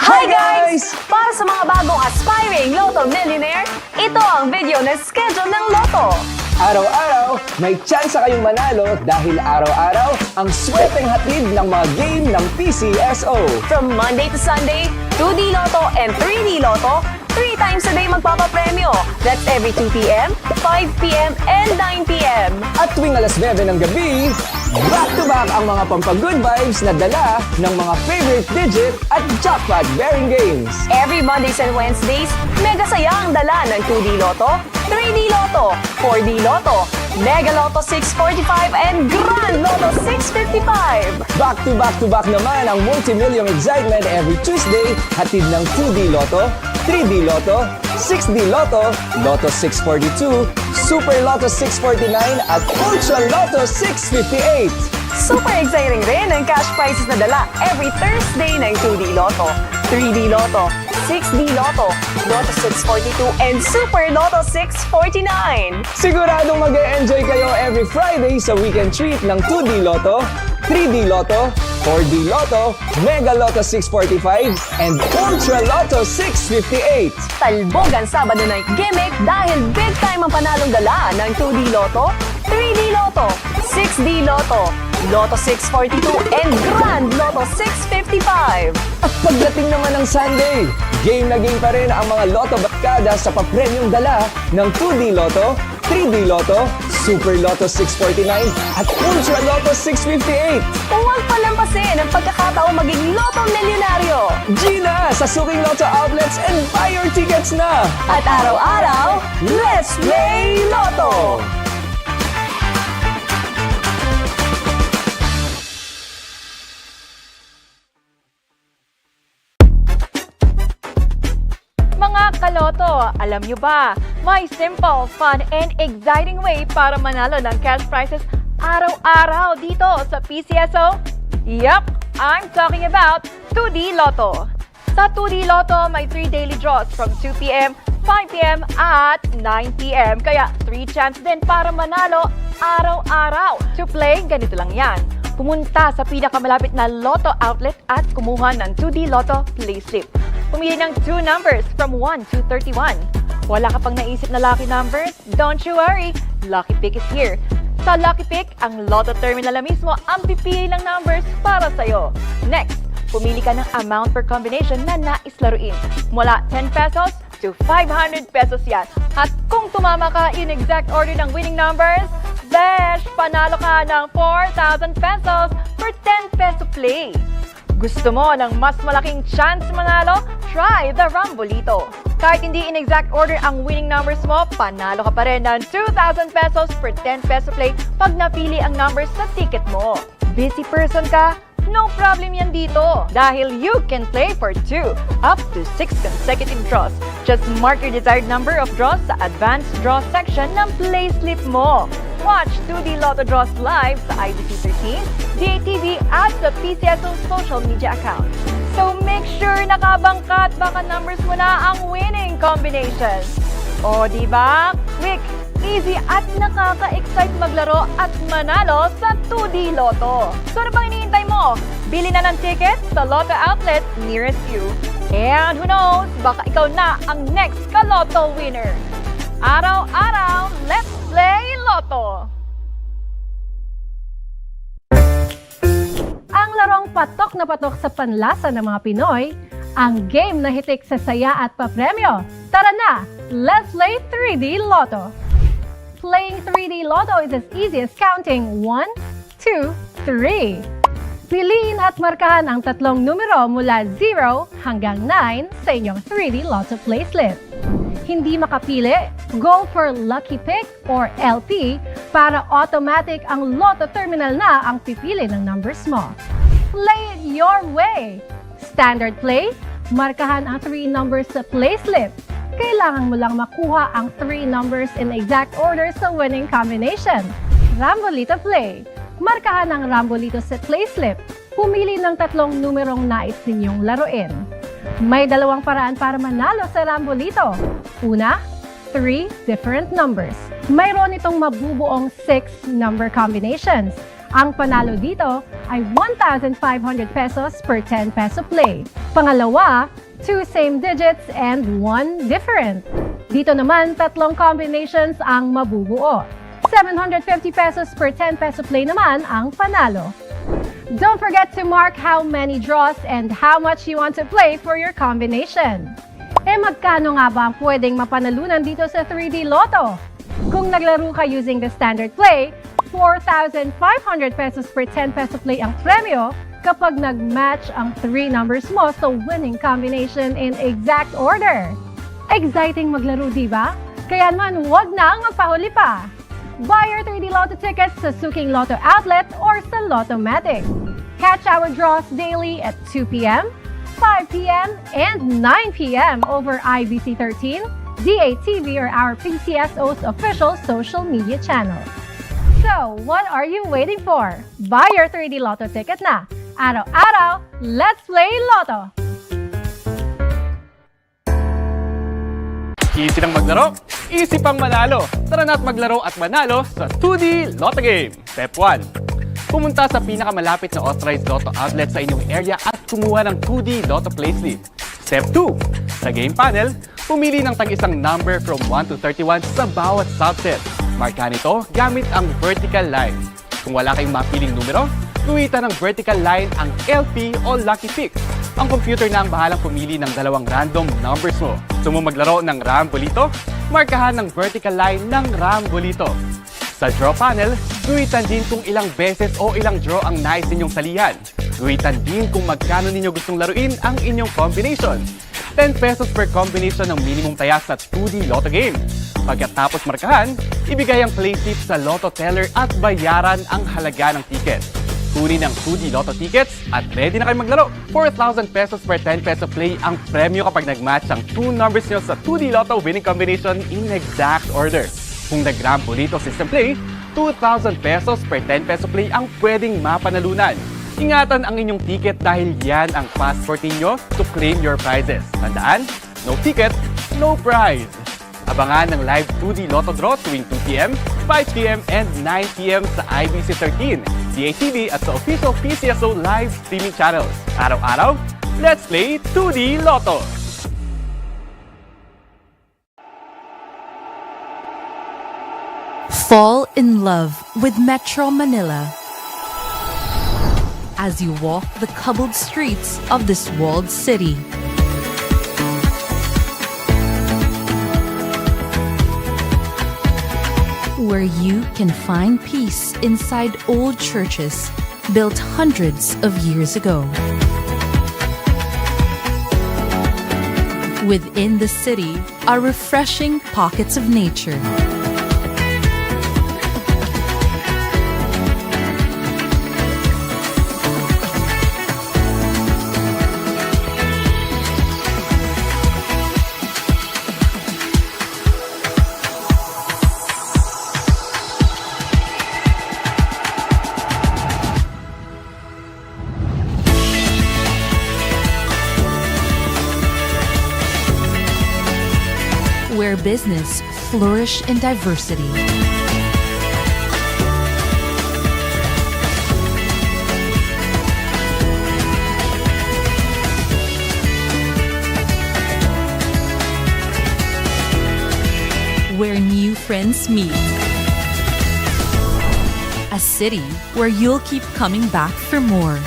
Hi guys! Para sa mga bagong aspiring Lotto Millionaire, ito ang video na schedule ng Lotto. Araw-araw, may tsansa kayong manalo dahil araw-araw ang swerteng hatid ng mga game ng PCSO. From Monday to Sunday, 2D Lotto and 3D Lotto, 3 times a day magpapapremyo. That's every 2 p.m., 5 p.m., and 9 p.m. At tuwing alas 9 ng gabi, back-to-back ang mga pampagood vibes na dala ng mga favorite digit at jackpot-bearing games. Every Mondays and Wednesdays, mega saya ang dala ng 2D Lotto, 3D Lotto, 4D Lotto, Mega Lotto 645, and Grand Lotto 655. Back-to-back-to-back naman ang multi-million excitement every Tuesday, hatid ng 2D Lotto, 3D Lotto, 6D Lotto, Lotto 642, Super Lotto 649, at Ultra Lotto 658. Super exciting rin ang cash prizes na dala every Thursday ng 2D Lotto, 3D Lotto, 6D Lotto, Lotto 642, and Super Lotto 649. Siguradong mag-e-enjoy kayo every Friday sa weekend treat ng 2D Lotto, 3D Lotto, 4D Lotto, Mega Lotto 645, and Ultra Lotto 658. Talbog ang Sabado night gimmick dahil big time ang panalong dala ng 2D Lotto, 3D Lotto, 6D Lotto, Lotto 642, and Grand Lotto 655. At pagdating naman ng Sunday, Game na game pa rin ang mga Lotto Barkada sa papremyong dala ng 2D Lotto, 3D Lotto, Super Lotto 649 at Ultra Lotto 658. Huwag palampasin ang pagkakataong maging Lotto Milyonaryo. Gina sa Suking Lotto outlets and buy your tickets na! At araw-araw, let's play Lotto! Mga kaloto, alam nyo ba, may simple, fun, and exciting way para manalo ng cash prizes araw-araw dito sa PCSO? Yup, I'm talking about 2D Lotto. Sa 2D Lotto, may 3 daily draws from 2 p.m., 5 p.m. at 9 p.m. Kaya 3 chance din para manalo araw-araw. To play, ganito lang yan. Pumunta sa pinakamalapit na Lotto outlet at kumuha ng 2D Lotto Play Slip. Pumili ng 2 numbers from 1 to 31. Wala ka pang naisip na lucky numbers? Don't you worry! Lucky Pick is here. Sa Lucky Pick, ang Lotto Terminal na mismo ang pipili ng numbers para sa'yo. Next, pumili ka ng amount per combination na nais laruin. Mula 10 pesos to 500 pesos yan. At kung tumama ka in exact order ng winning numbers, besh, panalo ka ng 4,000 pesos per 10 peso play. Gusto mo ng mas malaking chance manalo? Try the Rambolito. Kahit hindi in exact order ang winning numbers mo, panalo ka pa rin ng 2,000 pesos per 10 peso play pag napili ang numbers sa ticket mo. Busy person ka? No problem yan dito. Dahil you can play for 2 up to 6 consecutive draws. Just mark your desired number of draws sa advanced draw section ng play slip mo. Watch 2D Lotto Draws live sa IBC 13, DATV at sa PCSO social media account. So make sure nakabangka at baka numbers mo na ang winning combination. O diba? Quick, easy at nakaka-excite maglaro at manalo sa 2D Lotto. So ano pang iniintay mo? Bili na ng ticket sa Lotto outlet nearest you. And who knows, baka ikaw na ang next ka-Lotto winner. Araw-araw, let's play Lotto! Ang larong patok na patok sa panlasa ng mga Pinoy, ang game na hitik sa saya at papremyo. Tara na, let's play 3D Lotto! Playing 3D Lotto is as easy as counting 1, 2, 3. Piliin at markahan ang tatlong numero mula 0 hanggang 9 sa inyong 3D Lotto Play Slip. Hindi makapili, go for Lucky Pick or LP para automatic ang Lotto Terminal na ang pipili ng numbers mo. Play it your way! Standard play, markahan ang 3 numbers sa play slip. Kailangan mo lang makuha ang 3 numbers in exact order sa winning combination. Rambolito play, markahan ang Rambolito sa play slip. Pumili ng tatlong numerong nais ninyong laruin. May dalawang paraan para manalo sa Rambolito. Una, 3 different numbers. Mayroon itong mabubuong 6 number combinations. Ang panalo dito ay 1,500 pesos per 10 peso play. Pangalawa, 2 same digits and 1 different. Dito naman, tatlong combinations ang mabubuo. 750 pesos per 10 peso play naman ang panalo. Don't forget to mark how many draws and how much you want to play for your combination. Magkano nga ba ang pwedeng mapanalunan dito sa 3D Lotto? Kung naglaro ka using the standard play, 4,500 pesos per 10 peso play ang premyo kapag nag-match ang 3 numbers mo sa winning combination in exact order. Exciting maglaro, di ba? Kaya naman, huwag nang magpahuli pa! Buy your 3D Lotto tickets sa Suking Lotto outlet or sa Lottomatic. Catch our draws daily at 2 p.m., 5 p.m., and 9 p.m. over IBC 13, DATV, or our PCSO's official social media channel. So, what are you waiting for? Buy your 3D Lotto ticket na! Araw-araw, let's play Lotto! Easy lang maglaro, easy pang manalo. Tara na't maglaro at manalo sa 2D Lotto Game. Step 1. Pumunta sa pinakamalapit na authorized Lotto outlet sa inyong area at kumuha ng 2D Lotto Play Slip. Step 2. Sa game panel, pumili ng tag-isang number from 1 to 31 sa bawat subset. Markahan ito gamit ang vertical line. Kung wala kayong mapiling numero, guhitan ng vertical line ang LP o Lucky Pick. ang computer na ang bahalang pumili ng dalawang random numbers mo. Gusto mo maglaro ng Rambolito? Markahan ng vertical line ng Rambolito. Sa draw panel, guhitan din kung ilang beses o ilang draw ang nais ninyong salihan. Guhitan din kung magkano ninyo gustong laruin ang inyong combination. 10 pesos per combination ng minimum taya sa 2D Lotto game. Pagkatapos markahan, ibigay ang play slip sa Lotto teller at bayaran ang halaga ng ticket. Kunin ang 2D Lotto tickets at ready na kayo maglaro. 4,000 pesos per 10 peso play ang premyo kapag nag-match ang 2 numbers nyo sa 2D Lotto winning combination in exact order. Kung nag-Rambolito system play, 2,000 pesos per 10 peso play ang pwedeng mapanalunan. Ingatan ang inyong ticket dahil yan ang passport ninyo to claim your prizes. Tandaan, no ticket, no prize. Abangan ng live 2D Lotto draw tuwing 2 p.m., 5 p.m., and 9 p.m. sa IBC 13, DATV at sa official PCSO live streaming channels. Araw-araw, let's play 2D Lotto! Fall in love with Metro Manila as you walk the cobbled streets of this walled city. Where you can find peace inside old churches built hundreds of years ago. Within the city are refreshing pockets of nature. Where business flourish in diversity. Where new friends meet. A city where you'll keep coming back for more.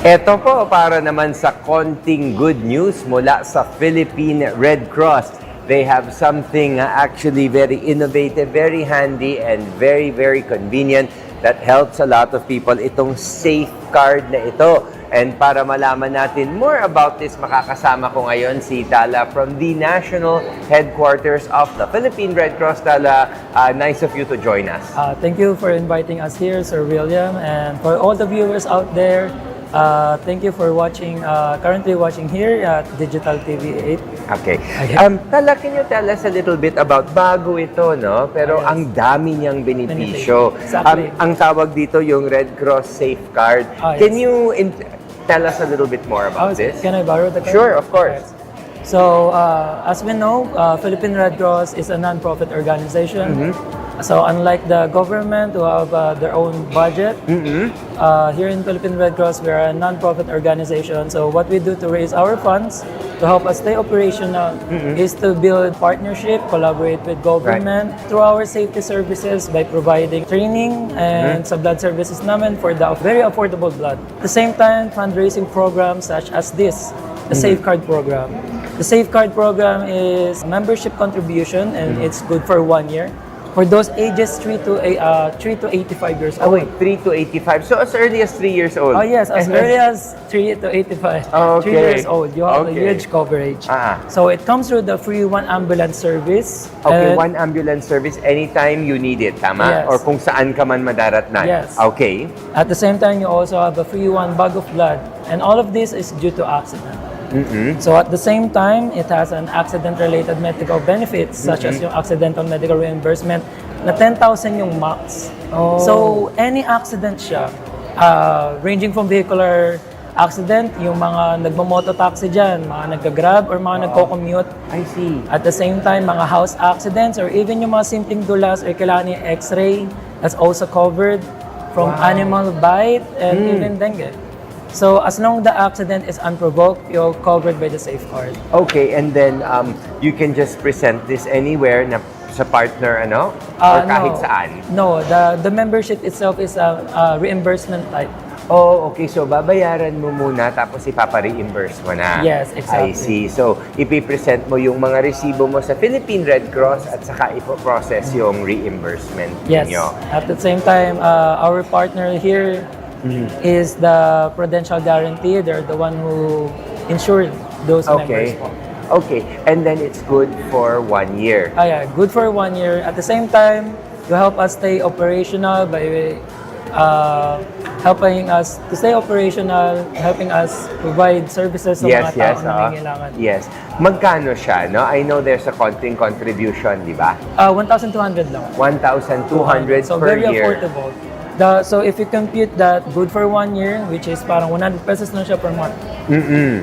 Ito po para naman sa konting good news mula sa Philippine Red Cross. They have something actually very innovative, very handy, and very, very convenient that helps a lot of people. Itong Safe Card na ito. And para malaman natin more about this, makakasama ko ngayon si Tala from the National Headquarters of the Philippine Red Cross. Tala, nice of you to join us. Thank you for inviting us here, Sir William, and for all the viewers out there. Thank you for watching, currently watching here at Digital TV 8. Okay. Tala, can you tell us a little bit about bago ito, no? Pero Yes. ang dami niyang benepisyo. Exactly. Ang tawag dito yung Red Cross Safe Card. Yes. Can you tell us a little bit more about this? Can I borrow the card? Sure, of course. Okay. So, as we know, Philippine Red Cross is a non-profit organization. So, unlike the government who have their own budget, here in Philippine Red Cross, we are a non-profit organization. So, what we do to raise our funds to help us stay operational is to build partnership, collaborate with government through our safety services by providing training and sa blood services namin for the very affordable blood. At the same time, fundraising programs such as this, the Safeguard program. The Safeguard program is membership contribution and it's good for 1 year. For those ages 3 to 85 years old. Oh, wait, 3 to 85. So, as early as 3 years old? Oh yes, as early as 3 to 85. Okay. 3 years old, you have a Okay. huge coverage. Ah. So it comes with the free one ambulance service. Okay, and- one ambulance service anytime you need it, tama? Yes. Or kung saan ka man madaratnan. Yes. Okay. At the same time, you also have a free one bag of blood. And all of this is due to accident. So at the same time, it has an accident-related medical benefits such as yung accidental medical reimbursement na 10,000 yung max. So any accident siya, ranging from vehicular accident, yung mga nagmamoto-taxi dyan, mga nagka-grab or mga nagko-commute. I see. At the same time, mga house accidents or even yung mga simpleng dulas or kailangan yung x-ray, that's also covered from animal bite and even dengue. So as long the accident is unprovoked, you're covered by the safeguard. Okay, and then you can just present this anywhere na sa partner, ano? Or kahit No. saan? No, the membership itself is a reimbursement type. Oh, okay. So, babayaran mo muna tapos ipapa-reimburse mo na. Yes, exactly. I see. So, ipipresent mo yung mga resibo mo sa Philippine Red Cross at saka ipo-process yung reimbursement Yes. ninyo. At the same time, our partner here is the Prudential Guarantee. They're the one who insured those Okay. members po. Okay. And then it's good for 1 year. Yeah, good for 1 year. At the same time, you help us stay operational by helping us to stay operational, helping us provide services sa mga tao na nangangailangan. Yes. Magkano siya, no? I know there's a konting contribution, di ba? 1,200 lang. 1,200 So per very year. affordable. So if you compute that, good for 1 year, which is parang 100 pesos lang siya per month.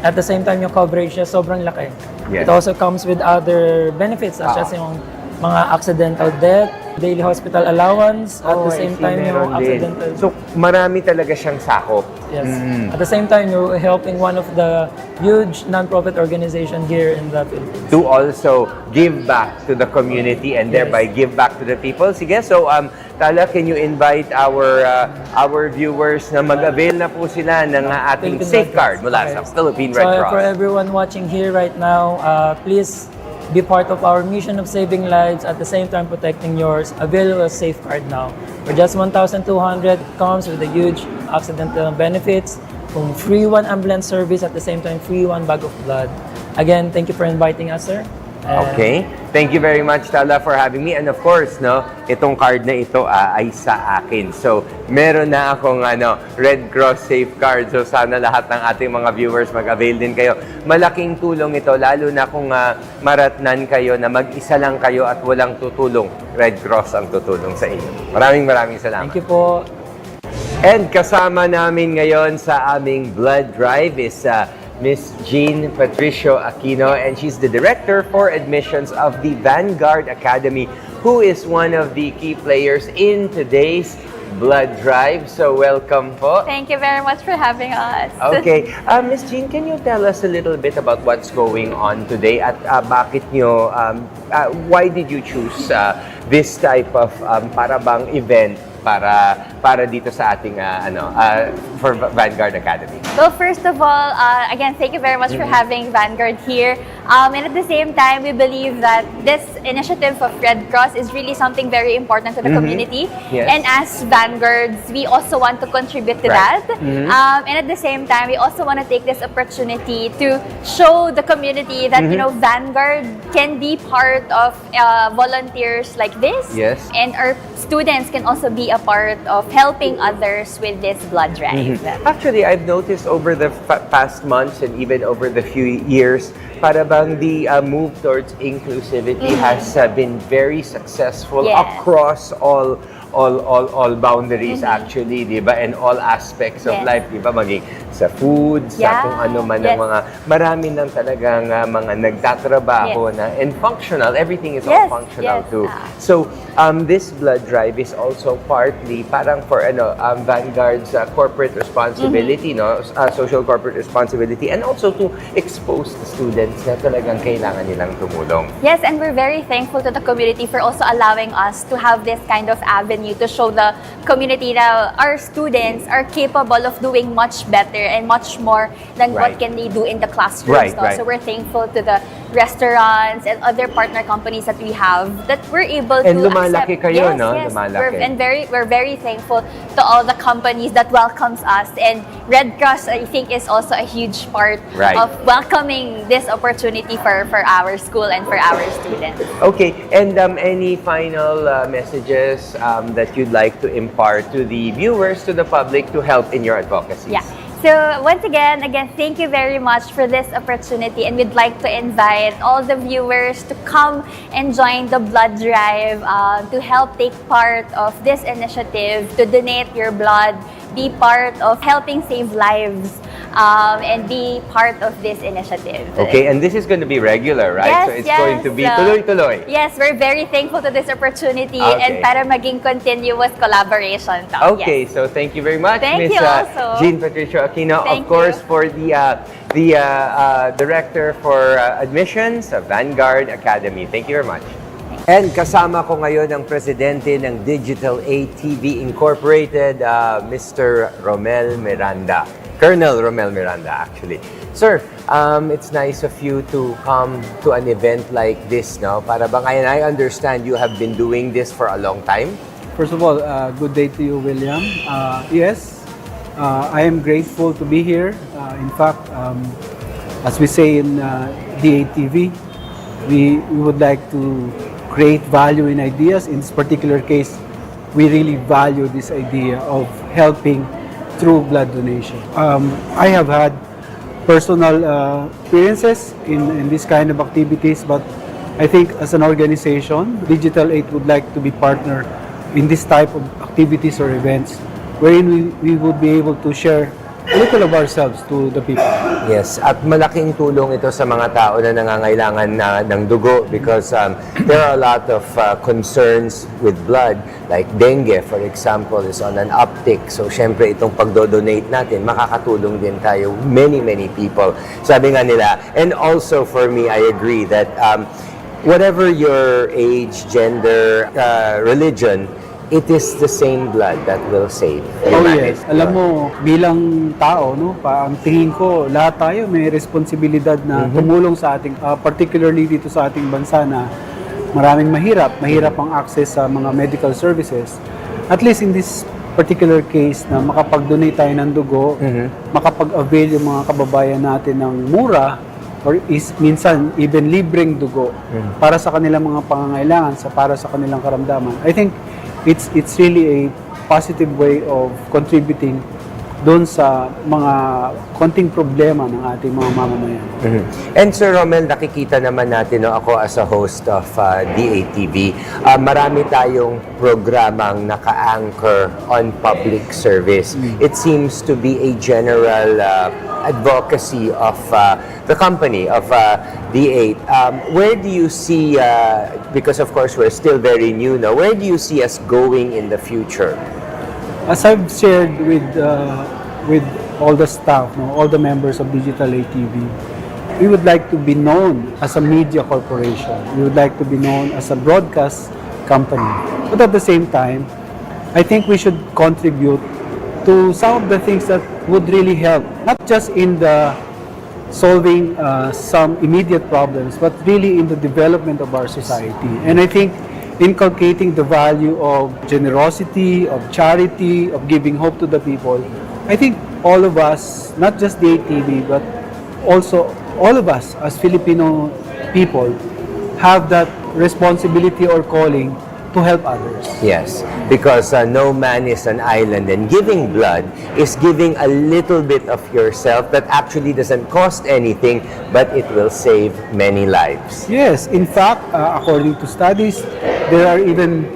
At the same time, yung coverage niya sobrang laki. Yes. It also comes with other benefits such as yung mga accidental death, daily hospital allowance, at the same time yung accidental. So, marami talaga siyang sakop. Yes. At the same time, you're helping one of the huge non-profit organization here in the Philippines. To also give back to the community and thereby give back to the people. Sige, so Tala, can you invite our viewers na mag-avail na po sila ng ating Philippine safeguard Red Cross. mula Okay. sa Philippine Red So Cross? for everyone watching here right now, please be part of our mission of saving lives at the same time protecting yours. Avail a safeguard now. For just 1,200, it comes with a huge accidental benefits, from free 1 ambulance service at the same time free 1 bag of blood. Again, thank you for inviting us, sir. Okay. Thank you very much, Tala, for having me. And of course, no, itong card na ito ay sa akin. So, meron na akong Red Cross safeguard. So, sana lahat ng ating mga viewers mag-avail din kayo. Malaking tulong ito, lalo na kung maratnan kayo na mag-isa lang kayo at walang tutulong. Red Cross ang tutulong sa inyo. Maraming salamat. Thank you po. And kasama namin ngayon sa aming blood drive is Miss Jean Patricio Aquino, and she's the Director for Admissions of the Vanguard Academy, who is one of the key players in today's blood drive. So welcome po. Thank you very much for having us. Okay. Miss Jean, can you tell us a little bit about what's going on today at bakit nyo, why did you choose this type of para bang event para dito sa ating for Vanguard Academy? Well, first of all, again, thank you very much for having Vanguard here. And at the same time, we believe that this initiative of Red Cross is really something very important to the community. Yes. And as Vanguards, we also want to contribute to Right. that. And at the same time, we also want to take this opportunity to show the community that, you know, Vanguard can be part of volunteers like this. Yes. And our students can also be a part of helping others with this blood drive. Actually, I've noticed over the past months and even over the few years, para bang the move towards inclusivity has been very successful Yes. across all boundaries actually, di ba? And all aspects of Yes. life, di ba? Maging sa food, sa Yeah. kung ano man Yes. ang mga, marami nang talagang mga nagtatrabaho Yes. na, and functional, everything is all Yes, functional yes. too. So, this blood drive is also partly parang for Vanguard's corporate responsibility, no? Social corporate responsibility, and also to expose the students na talagang kailangan nilang tumulong. Yes, and we're very thankful to the community for also allowing us to have this kind of avenue to show the community that our students are capable of doing much better and much more than Right. what can they do in the classrooms. Right, no? right. So we're thankful to the restaurants and other partner companies that we have that we're able And to lumalaki accept. kayo, yes, no? Yes, Lumalaki. we're very thankful to all the companies that welcomes us, and Red Cross, I think, is also a huge part Right. of welcoming this opportunity for our school and for our students. Okay, and any final messages that you'd like to impart to the viewers, to the public, to help in your advocacy? Yeah. So once again, thank you very much for this opportunity, and we'd like to invite all the viewers to come and join the blood drive to help take part of this initiative, to donate your blood, be part of helping save lives. and be part of this initiative. Okay, and this is going to be regular, right? Yes, So it's going to be tuloy-tuloy. Yes, we're very thankful to this opportunity Okay. and para maging continuous collaboration. To. Okay, Yes. so thank you very much, Thank Miss you also. Jean Patricia Aquino, Thank of course, you. for the Director for Admissions of Vanguard Academy. Thank you very much. And kasama ko ngayon ang presidente ng Digital ATV Incorporated, Mr. Romel Miranda. Colonel Romel Miranda, actually. Sir, it's nice of you to come to an event like this, no? Para bang, I understand you have been doing this for a long time. First of all, good day to you, William. Yes, I am grateful to be here. In fact, as we say in DATV, we would like to create value in ideas. In this particular case, we really value this idea of helping through blood donation. I have had personal experiences in this kind of activities, but I think as an organization, Digital 8 would like to be partner in this type of activities or events wherein we would be able to share a little of ourselves to the people. Yes, at malaking tulong ito sa mga tao na nangangailangan ng dugo because there are a lot of concerns with blood, like dengue, for example, is on an uptick. So, syempre, itong pagdodonate natin, makakatulong din tayo, many people. Sabi nga nila, and also for me, I agree that whatever your age, gender, religion, it is the same blood that will save Oh humanity. yes. Alam mo, bilang tao, no, ang tingin ko, lahat tayo may responsibilidad na tumulong sa ating, particularly dito sa ating bansa na maraming mahirap ang access sa mga medical services. At least in this particular case na makapag-donate tayo ng dugo, makapag-avail yung mga kababayan natin ng mura or minsan even libreng dugo para sa kanilang mga pangangailangan, para sa kanilang karamdaman. I think it's really a positive way of contributing doon sa mga konting problema ng ating mga mamamayan. And Sir Romel, nakikita naman natin, no, ako as a host of DATV, marami tayong programang naka-anchor on public service. It seems to be a general advocacy of the company, of D8. Where do you see, because of course we're still very new now, where do you see us going in the future? As I've shared with all the staff, no, all the members of Digital ATV, we would like to be known as a media corporation. We would like to be known as a broadcast company. But at the same time, I think we should contribute to some of the things that would really help, not just in the solving some immediate problems, but really in the development of our society. And I think inculcating the value of generosity, of charity, of giving hope to the people, I think all of us, not just the ATV, but also all of us as Filipino people, have that responsibility or calling to help others. Yes, because no man is an island, and giving blood is giving a little bit of yourself that actually doesn't cost anything, but it will save many lives. Yes, in fact, according to studies, there are even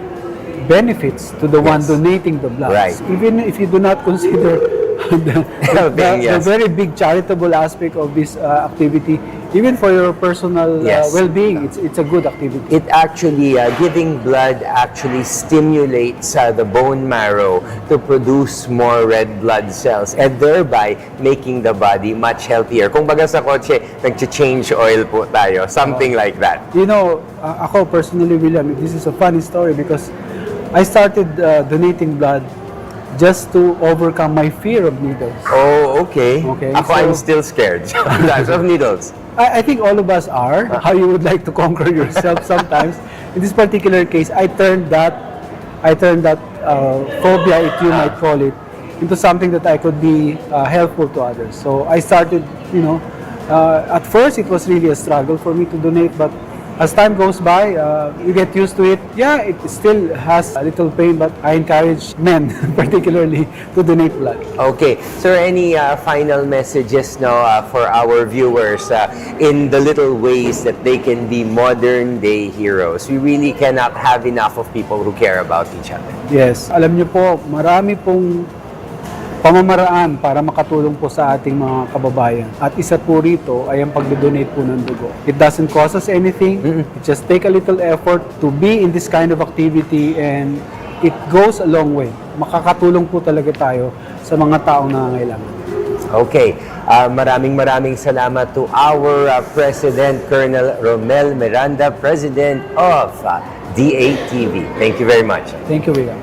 benefits to the one donating the blood. Right. Even if you do not consider the very big charitable aspect of this activity, even for your personal well-being, it's a good activity. It actually, giving blood actually stimulates the bone marrow to produce more red blood cells and thereby making the body much healthier. Kung baga sa kotse, nag-change oil po tayo, something like that. You know, ako personally, William, this is a funny story because I started donating blood just to overcome my fear of needles. Oh, okay. Ako, so- I'm still scared sometimes of needles. I think all of us are. How you would like to conquer yourself sometimes. In this particular case, I turned that phobia, if you might call it, into something that I could be helpful to others. So I started, at first it was really a struggle for me to donate, but as time goes by, you get used to it. Yeah, it still has a little pain, but I encourage men particularly to donate blood. Okay. Sir, any final messages now for our viewers in the little ways that they can be modern day heroes? We really cannot have enough of people who care about each other. Yes. Alam niyo po, marami pong pamamaraan para makatulong po sa ating mga kababayan. At isa po rito ay ang pagdodonate po ng dugo. It doesn't cost us anything. It just take a little effort to be in this kind of activity, and it goes a long way. Makakatulong po talaga tayo sa mga taong nangangailangan. Okay. Maraming salamat to our President, Colonel Romel Miranda, President of DATV. Thank you very much. Thank you, William.